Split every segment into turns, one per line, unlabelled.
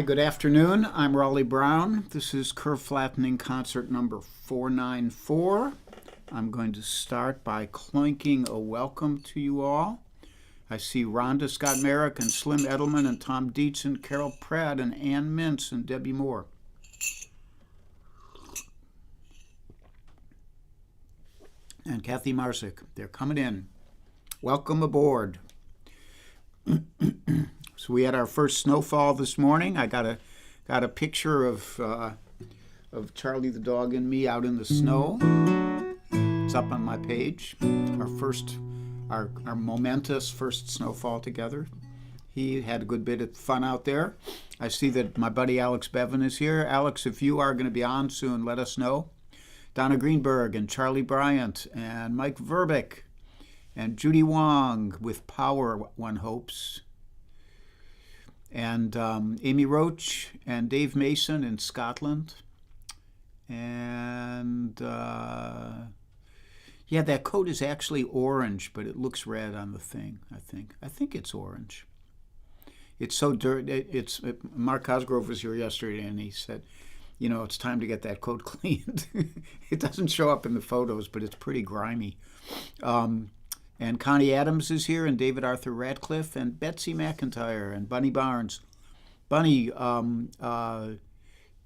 Hi, good afternoon. I'm Raleigh Brown. This is Curve Flattening Concert number 494. I'm going to start by clanking a welcome to you all. I see Rhonda Scott Merrick and Slim Edelman and Tom Dietz and Carol Pratt and Ann Mintz and Debbie Moore. And Kathy Marsick. They're coming in. Welcome aboard. So we had our first snowfall this morning. I got a picture of Charlie the dog and me out in the snow. It's up on my page. Our momentous first snowfall together. He had a good bit of fun out there. I see that my buddy Alex Bevan is here. Alex, if you are going to be on soon, let us know. Donna Greenberg and Charlie Bryant and Mike Verbeck and Judy Wong with Power, one hopes. And Amy Roach and Dave Mason in Scotland. And yeah, that coat is actually orange, but it looks red on the thing, I think it's orange. It's so dirty. Mark Cosgrove was here yesterday, and he said, you know, it's time to get that coat cleaned. It doesn't show up in the photos, but it's pretty grimy. And Connie Adams is here, and David Arthur Radcliffe, and Betsy McIntyre, and Bunny Barnes. Bunny, tell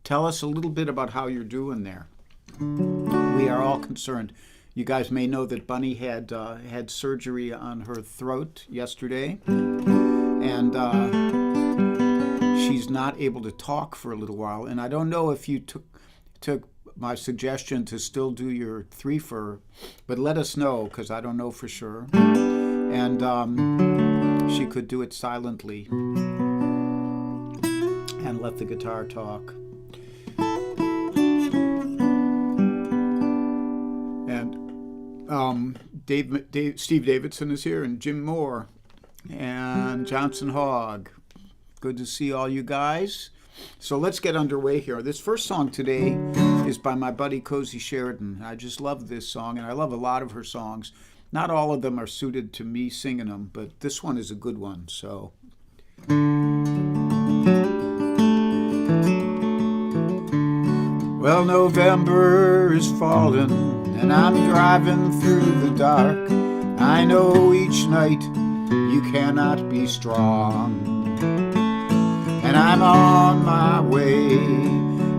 us a little bit about how you're doing there. We are all concerned. You guys may know that Bunny had surgery on her throat yesterday, and she's not able to talk for a little while. And I don't know if you took my suggestion to still do your threefer, but let us know, because I don't know for sure. And she could do it silently and let the guitar talk. And Steve Davidson is here, and Jim Moore, and Johnson Hogg. Good to see all you guys. So let's get underway here. This first song today is by my buddy Cozy Sheridan. I just love this song, and I love a lot of her songs. Not all of them are suited to me singing them, but this one is a good one. So, well, November is falling, and I'm driving through the dark. I know each night you cannot be strong. And I'm on my way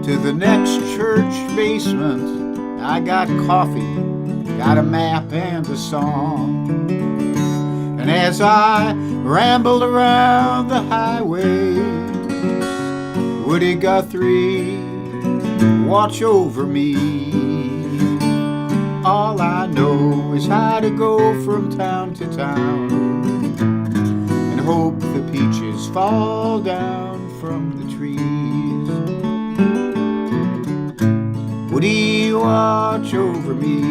to the next church basement. I got coffee, got a map and a song. And as I ramble around the highway, Woody Guthrie, watch over me. All I know is how to go from town to town and hope the peaches fall down from the trees. Woody, watch over me.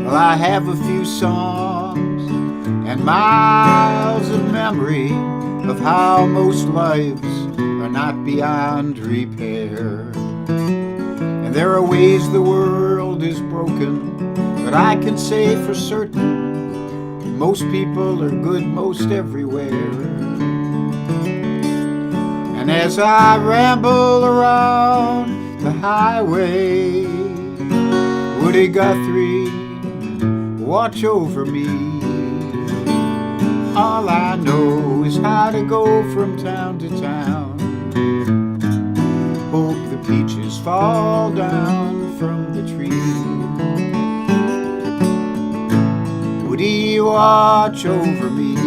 Well, I have a few songs and miles of memory of how most lives are not beyond repair. And there are ways the world is broken, but I can say for certain most people are good most everywhere. And as I ramble around the highway, Woody Guthrie, watch over me. All I know is how to go from town to town. Hope the peaches fall down from the tree. Woody, watch over me.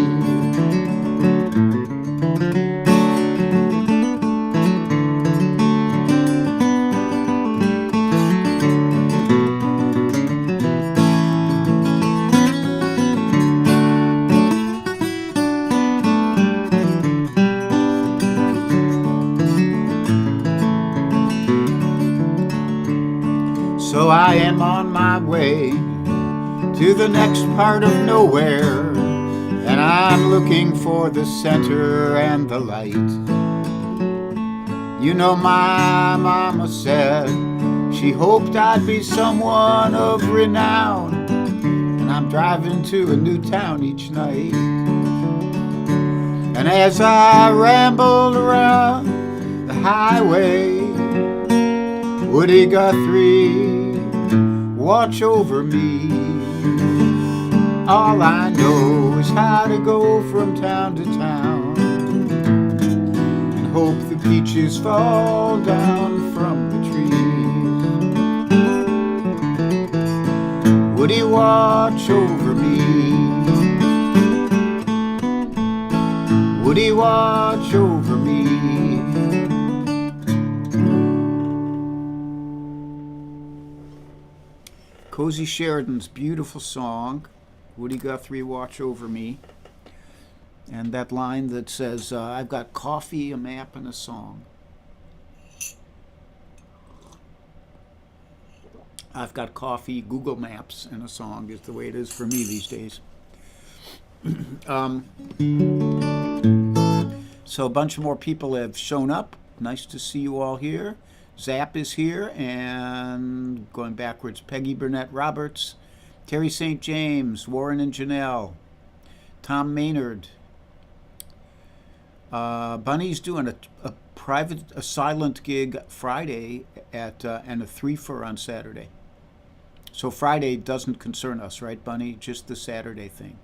So I am on my way to the next part of nowhere, and I'm looking for the center and the light. You know, my mama said she hoped I'd be someone of renown, and I'm driving to a new town each night. And as I rambled around the highway, Woody Guthrie watch over me. All I know is how to go from town to town and hope the peaches fall down from the trees. Would he watch over me? Would he watch over me? Cozy Sheridan's beautiful song, Woody Guthrie, Watch Over Me. And that line that says, I've got coffee, a map, and a song. I've got coffee, Google Maps, and a song is the way it is for me these days. So a bunch of more people have shown up. Nice to see you all here. Zap is here, and going backwards, Peggy Burnett Roberts, Terry St. James, Warren and Janelle, Tom Maynard. Bunny's doing a silent gig Friday and a 3-for on Saturday. So Friday doesn't concern us, right, Bunny? Just the Saturday thing.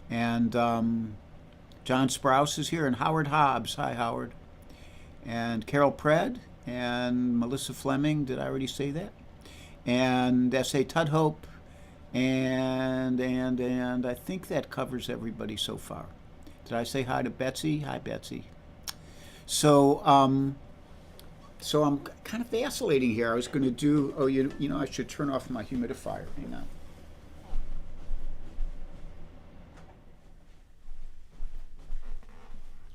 And John Sprouse is here, and Howard Hobbs. Hi, Howard. And Carol Pred, and Melissa Fleming. Did I already say that? And S.A. Tudhope. And I think that covers everybody so far. Did I say hi to Betsy? Hi, Betsy. So I'm kind of vacillating here. I was going to do, I should turn off my humidifier. Hang on.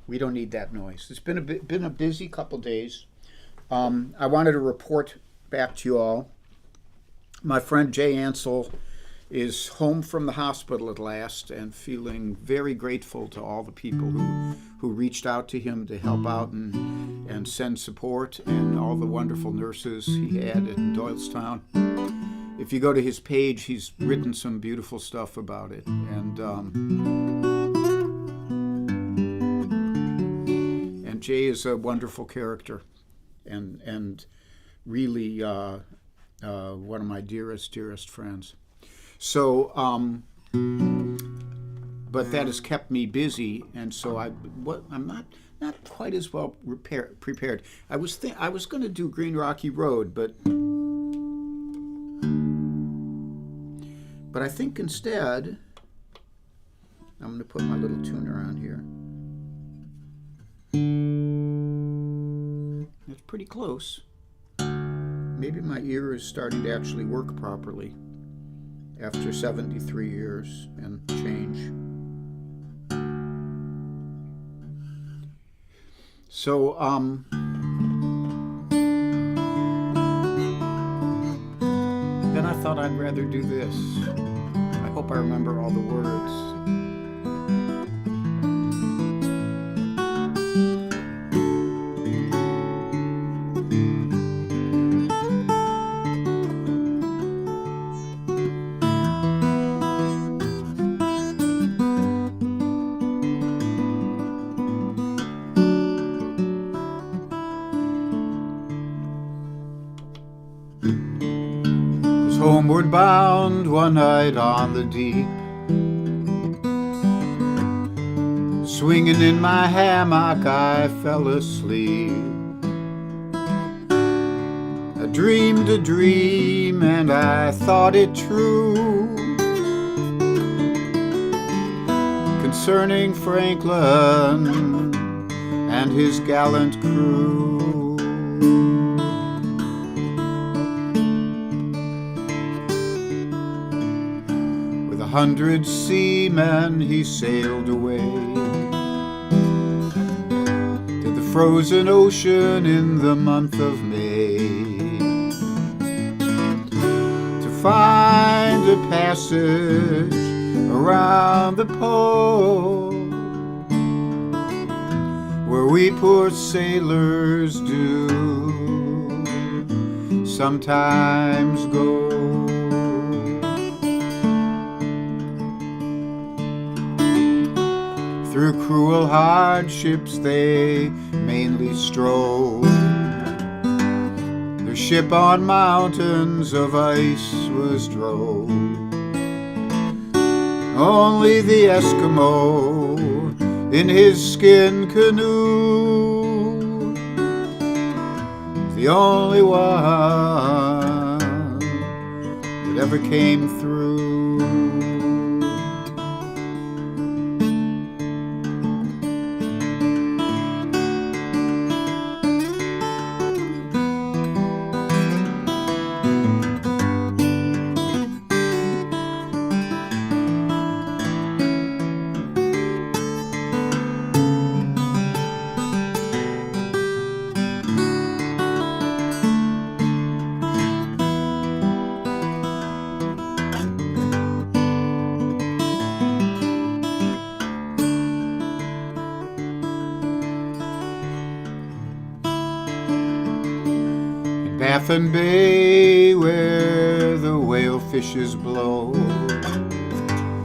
We don't need that noise. It's been a busy couple days. I wanted to report back to you all. My friend Jay Ansel is home from the hospital at last and feeling very grateful to all the people who reached out to him to help out and send support, and all the wonderful nurses he had in Doylestown. If you go to his page, he's written some beautiful stuff about it. And Jay is a wonderful character and really one of my dearest friends. So, but that has kept me busy, and so I'm not quite as well prepared. I was going to do Green Rocky Road, but I think instead I'm going to put my little tuner on here. It's pretty close. Maybe my ear is starting to actually work properly after 73 years and change. So, then I thought I'd rather do this. I hope I remember all the words. Homeward bound one night on the deep, swinging in my hammock I fell asleep. I dreamed a dream and I thought it true, concerning Franklin and his gallant crew. With 100 seamen he sailed away to the frozen ocean in the month of May, to find a passage around the pole where we poor sailors do sometimes go. Through cruel hardships they mainly strove. Their ship on mountains of ice was drove. Only the Eskimo in his skin canoe, the only one that ever came through. Baffin Bay, where the whale fishes blow,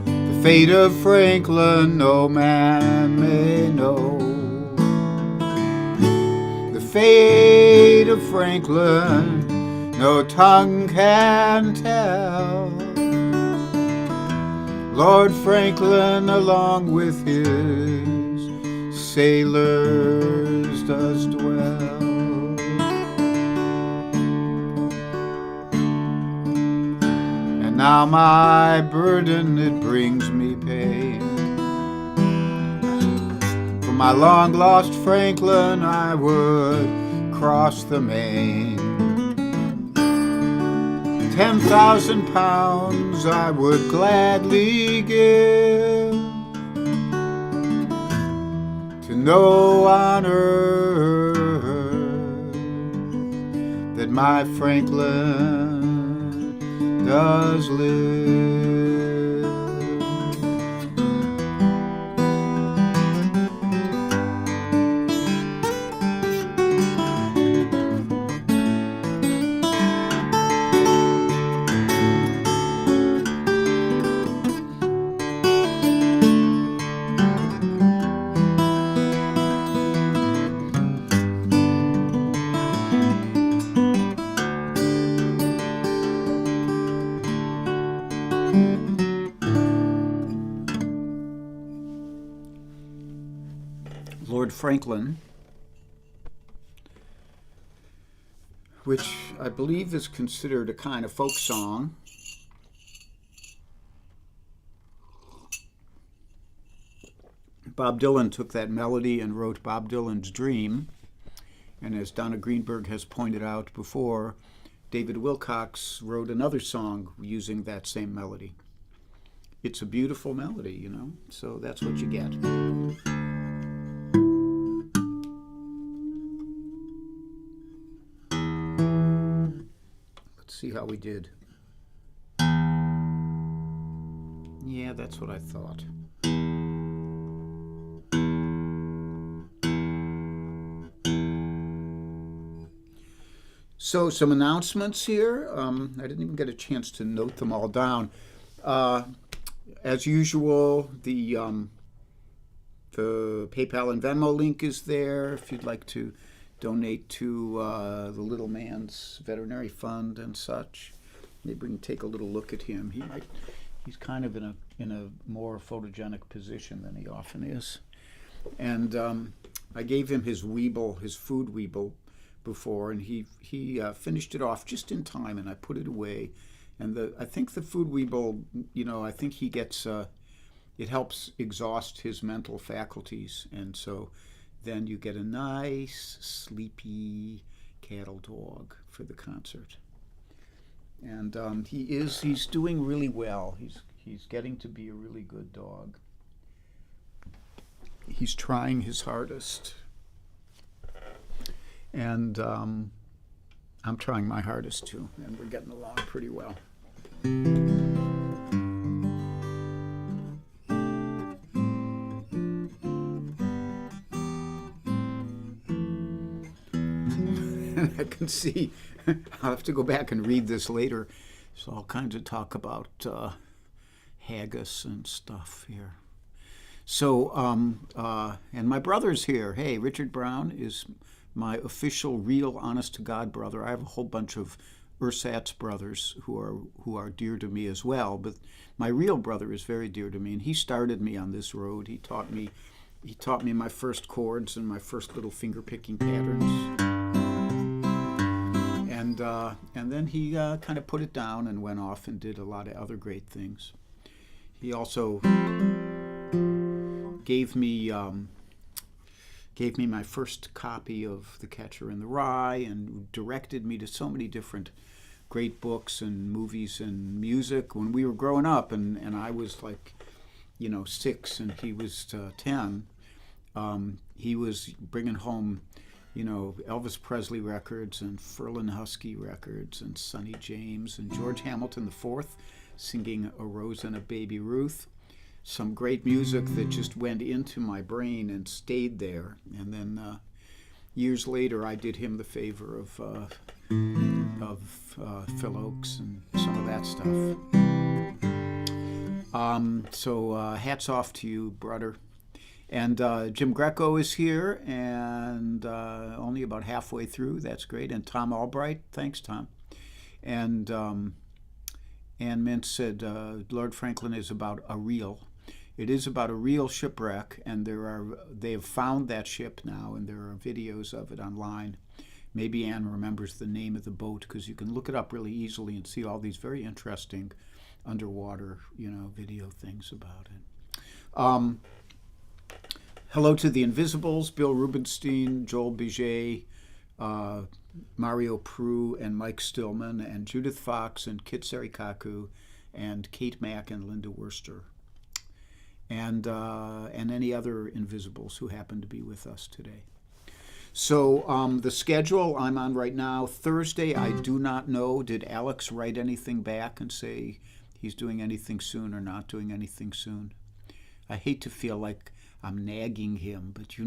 the fate of Franklin no man may know. The fate of Franklin no tongue can tell. Lord Franklin along with his sailors does dwell. Now my burden, it brings me pain. For my long-lost Franklin, I would cross the main. 10,000 pounds I would gladly give to know on earth that my Franklin does live. Lord Franklin, which I believe is considered a kind of folk song. Bob Dylan took that melody and wrote Bob Dylan's Dream, and as Donna Greenberg has pointed out before, David Wilcox wrote another song using that same melody. It's a beautiful melody, you know, so that's what you get. See how we did. Yeah, that's what I thought. So some announcements here. I didn't even get a chance to note them all down. As usual, the PayPal and Venmo link is there if you'd like to donate to the Little Man's Veterinary Fund and such. Maybe we can take a little look at him. He's kind of in a more photogenic position than he often is. And I gave him his Weeble, his food Weeble, before, and he finished it off just in time, and I put it away. And I think the food Weeble, you know, I think he gets it helps exhaust his mental faculties, and so then you get a nice, sleepy cattle dog for the concert. And he's doing really well. He's getting to be a really good dog. He's trying his hardest. And I'm trying my hardest too, and we're getting along pretty well. I can see, I'll have to go back and read this later. There's all kinds of talk about haggis and stuff here. And my brother's here. Hey, Richard Brown is my official, real, honest-to-God brother. I have a whole bunch of ersatz brothers who are dear to me as well, but my real brother is very dear to me, and he started me on this road. He taught me my first chords and my first little finger-picking patterns. And then he kind of put it down and went off and did a lot of other great things. He also gave me my first copy of The Catcher in the Rye and directed me to so many different great books and movies and music when we were growing up. And I was like, 6 and he was 10. He was bringing home, Elvis Presley records and Ferlin Husky records and Sonny James and George Hamilton IV singing A Rose and a Baby Ruth. Some great music that just went into my brain and stayed there. And then years later, I did him the favor of Phil Oakes and some of that stuff. So hats off to you, brother. And Jim Greco is here, and only about halfway through. That's great. And Tom Albright, thanks, Tom. And Ann Mintz said Lord Franklin is about a real. It is about a real shipwreck, and they have found that ship now, and there are videos of it online. Maybe Ann remembers the name of the boat, because you can look it up really easily and see all these very interesting underwater, video things about it. Hello to the Invisibles, Bill Rubenstein, Joel Biget, Mario Prue, and Mike Stillman, and Judith Fox, and Kit Sarikaku, and Kate Mack, and Linda Worster, and any other Invisibles who happen to be with us today. So the schedule I'm on right now, Thursday, I do not know. Did Alex write anything back and say he's doing anything soon or not doing anything soon? I hate to feel like I'm nagging him, but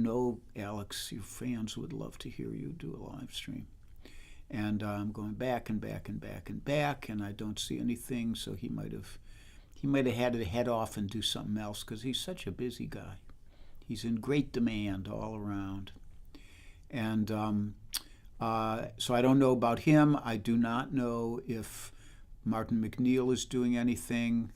Alex, your fans would love to hear you do a live stream. And I'm going back and back and back and back, and I don't see anything, so he might have had to head off and do something else, because he's such a busy guy. He's in great demand all around. And so I don't know about him. I do not know if Martin McNeil is doing anything.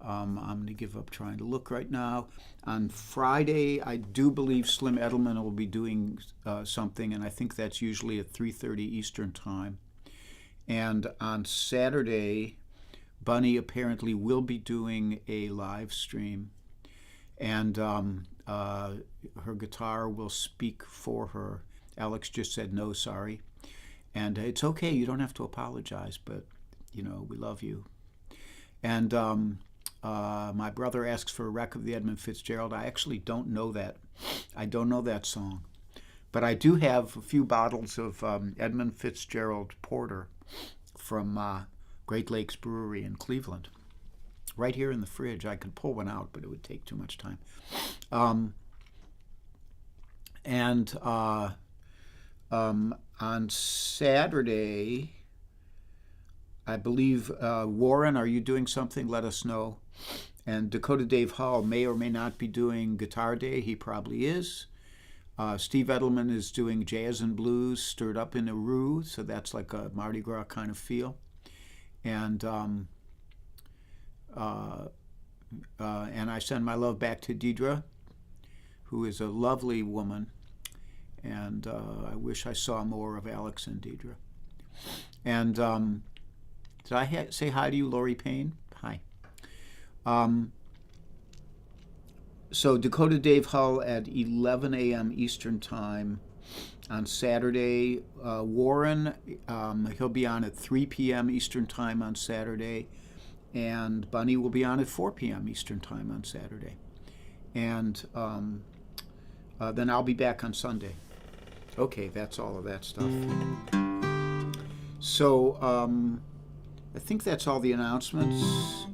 I'm going to give up trying to look right now. On Friday, I do believe Slim Edelman will be doing something, and I think that's usually at 3:30 Eastern Time. And on Saturday, Bunny apparently will be doing a live stream, and her guitar will speak for her. Alex just said no, sorry. And it's okay, you don't have to apologize, but, we love you. And my brother asks for a wreck of the Edmund Fitzgerald. I actually don't know that. I don't know that song. But I do have a few bottles of Edmund Fitzgerald Porter from Great Lakes Brewery in Cleveland. Right here in the fridge. I could pull one out, but it would take too much time. On Saturday, I believe, Warren, are you doing something? Let us know. And Dakota Dave Hall may or may not be doing Guitar Day. He probably is. Steve Edelman is doing Jazz and Blues Stirred Up in a Roux, so that's like a Mardi Gras kind of feel. And I send my love back to Deidre, who is a lovely woman. And I wish I saw more of Alex and Deidre. And did I say hi to you, Lori Payne? Hi. So Dakota Dave Hull at 11 a.m. Eastern Time on Saturday. Warren, he'll be on at 3 p.m. Eastern Time on Saturday. And Bunny will be on at 4 p.m. Eastern Time on Saturday. And then I'll be back on Sunday. Okay, that's all of that stuff. So I think that's all the announcements.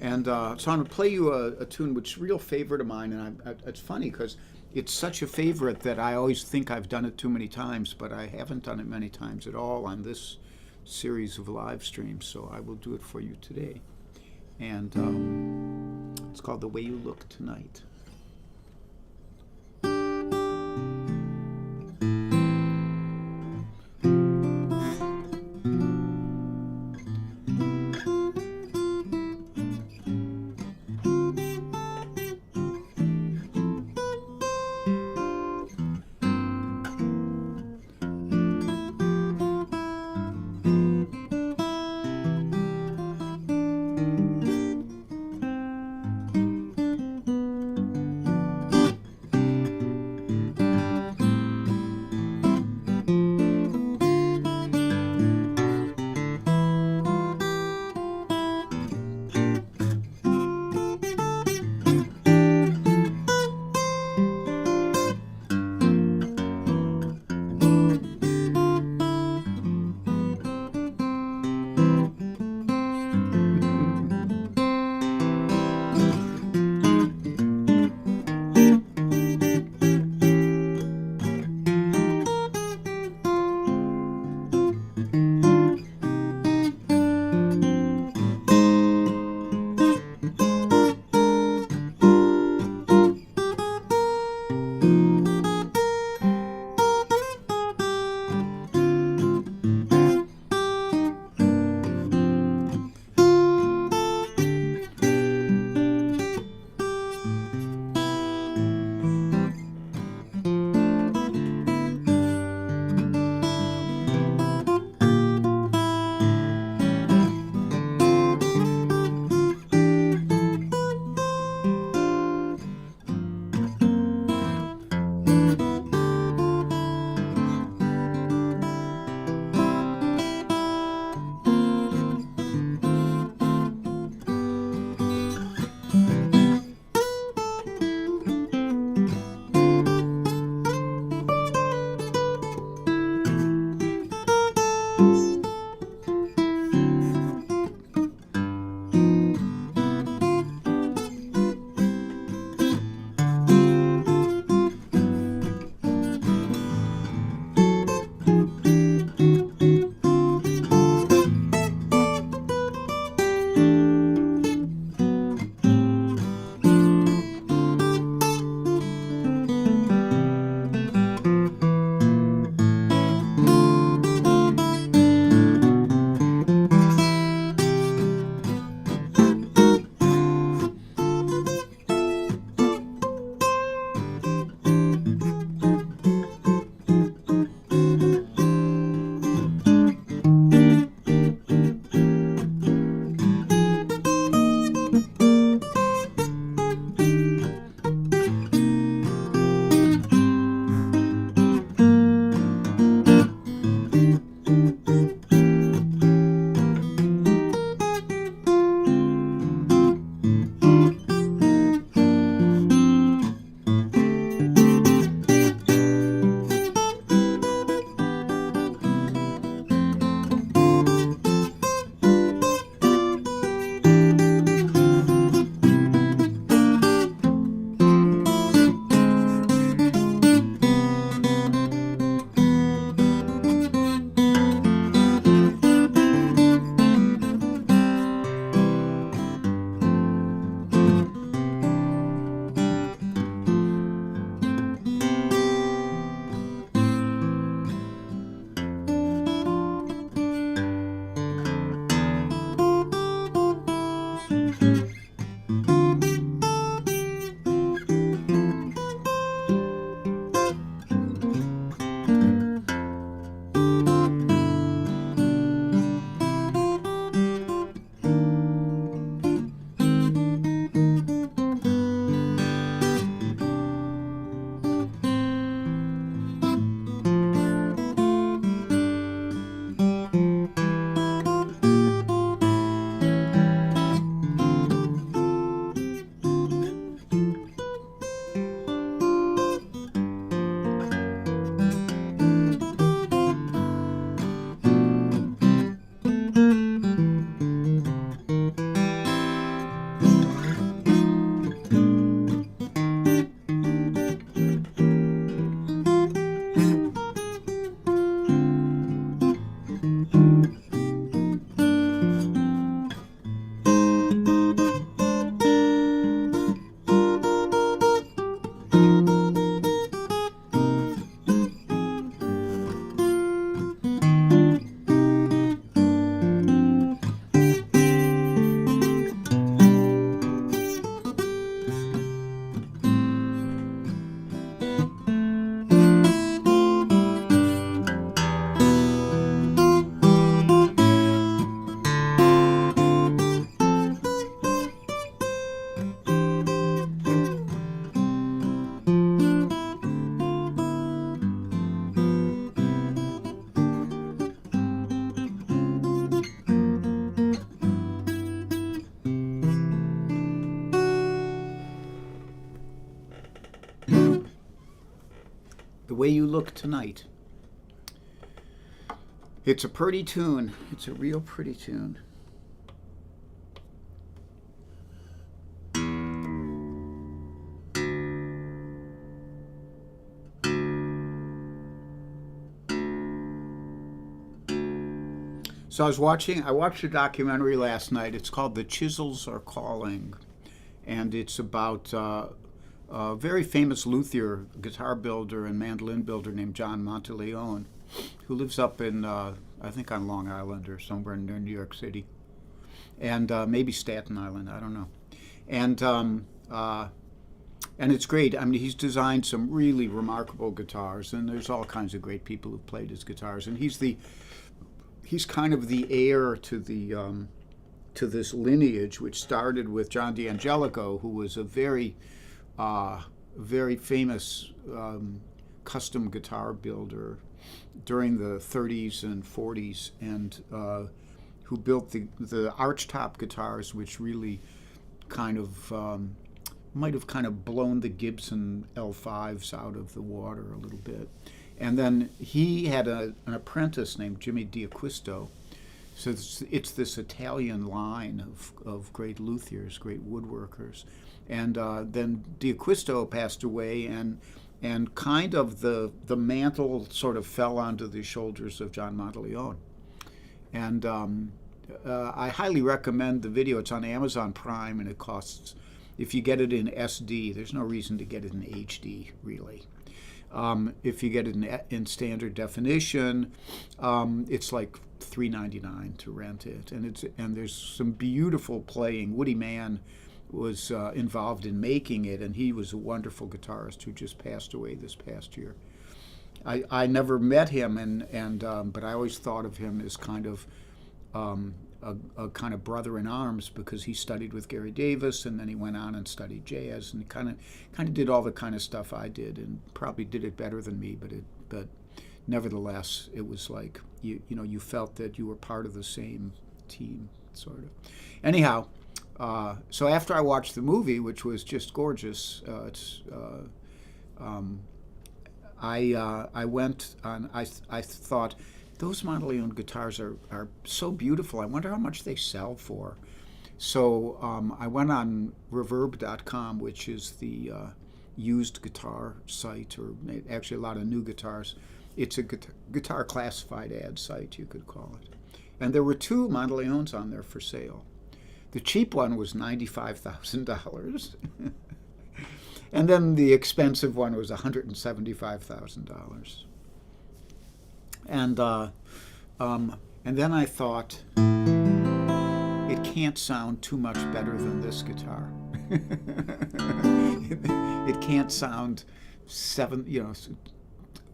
And so I'm going to play you a tune which is a real favorite of mine. And it's funny because It's such a favorite that I always think I've done it too many times, but I haven't done it many times at all on this series of live streams, so I will do it for you today. And it's called The Way You Look Tonight. Way You Look Tonight. It's a pretty tune. It's a real pretty tune. So I watched a documentary last night. It's called The Chisels Are Calling. And it's about a very famous luthier, guitar builder and mandolin builder named John Monteleone, who lives up in, I think on Long Island or somewhere near New York City. And maybe Staten Island, I don't know. And it's great. I mean, he's designed some really remarkable guitars, and there's all kinds of great people who've played his guitars. And he's kind of the heir to the to this lineage, which started with John D'Angelico, who was a very famous custom guitar builder during the 30s and 40s, and who built the archtop guitars, which really kind of might have kind of blown the Gibson L5s out of the water a little bit. And then he had an apprentice named Jimmy D'Acquisto. So it's this Italian line of great luthiers, great woodworkers. And then D'Acquisto passed away, and kind of the mantle sort of fell onto the shoulders of John Monteleone. And I highly recommend the video. It's on Amazon Prime, and it costs, if you get it in SD, there's no reason to get it in HD, really. If you get it in standard definition, it's like $3.99 to rent it, and there's some beautiful playing. Woody Mann was involved in making it, and he was a wonderful guitarist who just passed away this past year. I never met him, but I always thought of him as kind of a kind of brother in arms, because he studied with Gary Davis, and then he went on and studied jazz, and kind of did all the kind of stuff I did, and probably did it better than me, but nevertheless, it was like you felt that you were part of the same team, sort of. Anyhow, so after I watched the movie, which was just gorgeous, I went on. I thought, those Monteleone guitars are so beautiful. I wonder how much they sell for. So I went on Reverb.com, which is the used guitar site, or actually a lot of new guitars. It's a guitar classified ad site, you could call it. And there were two Monteleones on there for sale. The cheap one was $95,000. And then the expensive one was $175,000. And then I thought, it can't sound too much better than this guitar. It can't sound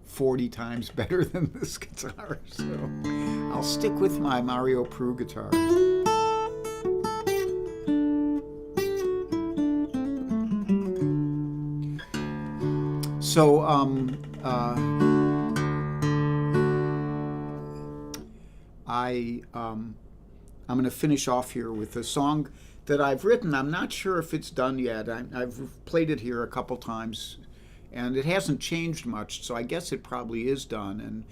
40 times better than this guitar. So I'll stick with my Mario Pru guitar. So I'm going to finish off here with a song that I've written. I'm not sure if it's done yet. I've played it here a couple times, and it hasn't changed much, so I guess it probably is done.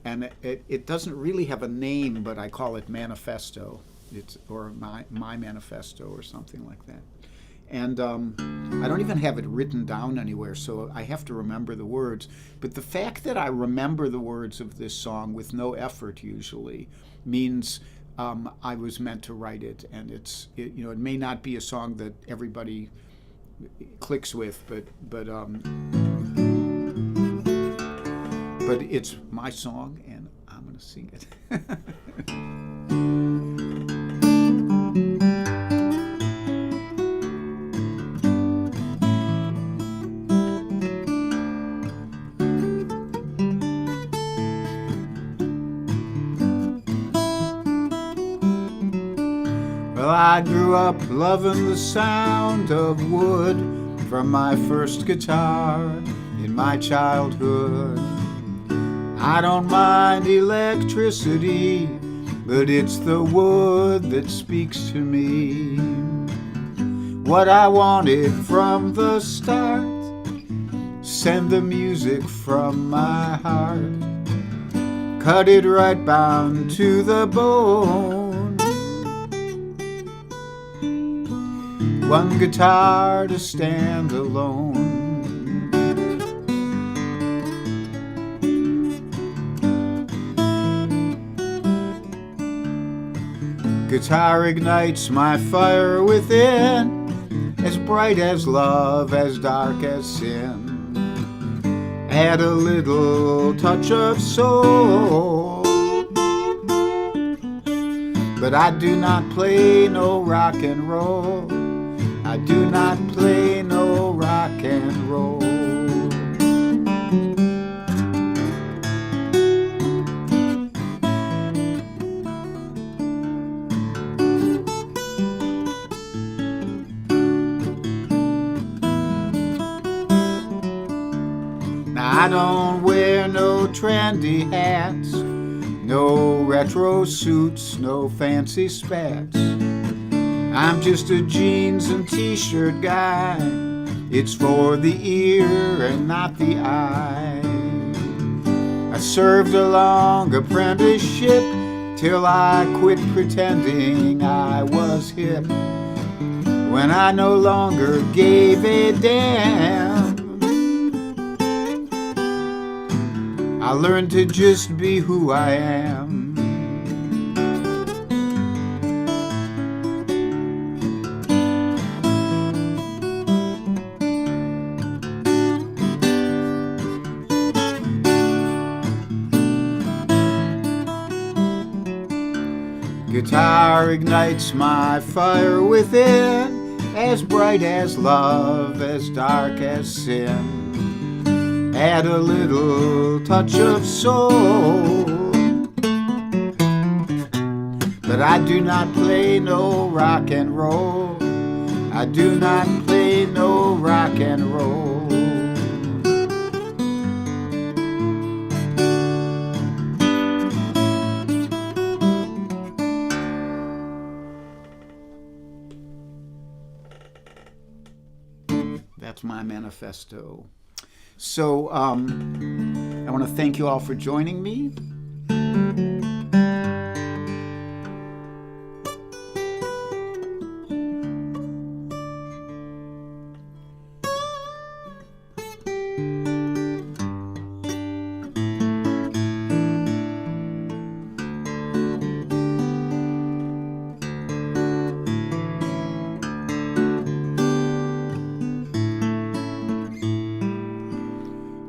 And it doesn't really have a name, but I call it Manifesto. Or my Manifesto, or something like that. And I don't even have it written down anywhere, so I have to remember the words. But the fact that I remember the words of this song with no effort usually means I was meant to write it. And it may not be a song that everybody clicks with, but it's my song, and I'm going to sing it. Well, I grew up loving the sound of wood from my first guitar in my childhood. I don't mind electricity, but it's the wood that speaks to me. What I wanted from the start send the music from my heart, cut it right down to the bone. One guitar to stand alone. Guitar ignites my fire within, as bright as love, as dark as sin. Add a little touch of soul, but I do not play no rock and roll. I do not play no rock and roll. I don't wear no trendy hats, no retro suits, no fancy spats. I'm just a jeans and t-shirt guy. It's for the ear and not the eye. I served a long apprenticeship till I quit pretending I was hip, when I no longer gave a damn. I learned to just be who I am. Guitar ignites my fire within, as bright as love, as dark as sin. Add a little touch of soul, but I do not play no rock and roll. I do not play no rock and roll. That's my manifesto. So I want to thank you all for joining me.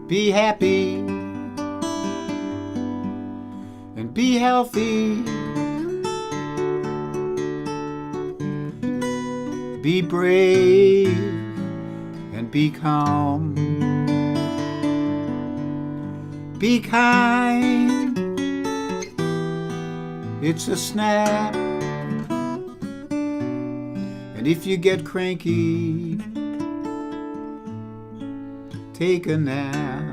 Be happy and be healthy. Be brave and be calm. Be kind. It's a snap. And if you get cranky, take a nap.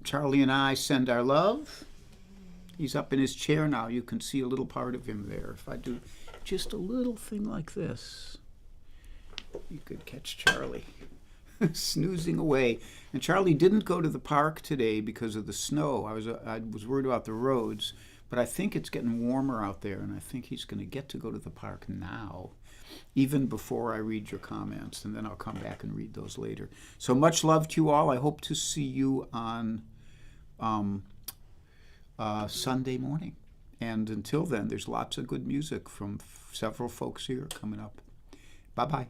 Charlie and I send our love. He's up in his chair now. You can see a little part of him there. If I do just a little thing like this, you could catch Charlie snoozing away. And Charlie didn't go to the park today because of the snow. I was worried about the roads, but I think it's getting warmer out there, and I think he's going to get to go to the park now, even before I read your comments, and then I'll come back and read those later. So much love to you all. I hope to see you on Sunday morning. And until then, there's lots of good music from several folks here coming up. Bye-bye.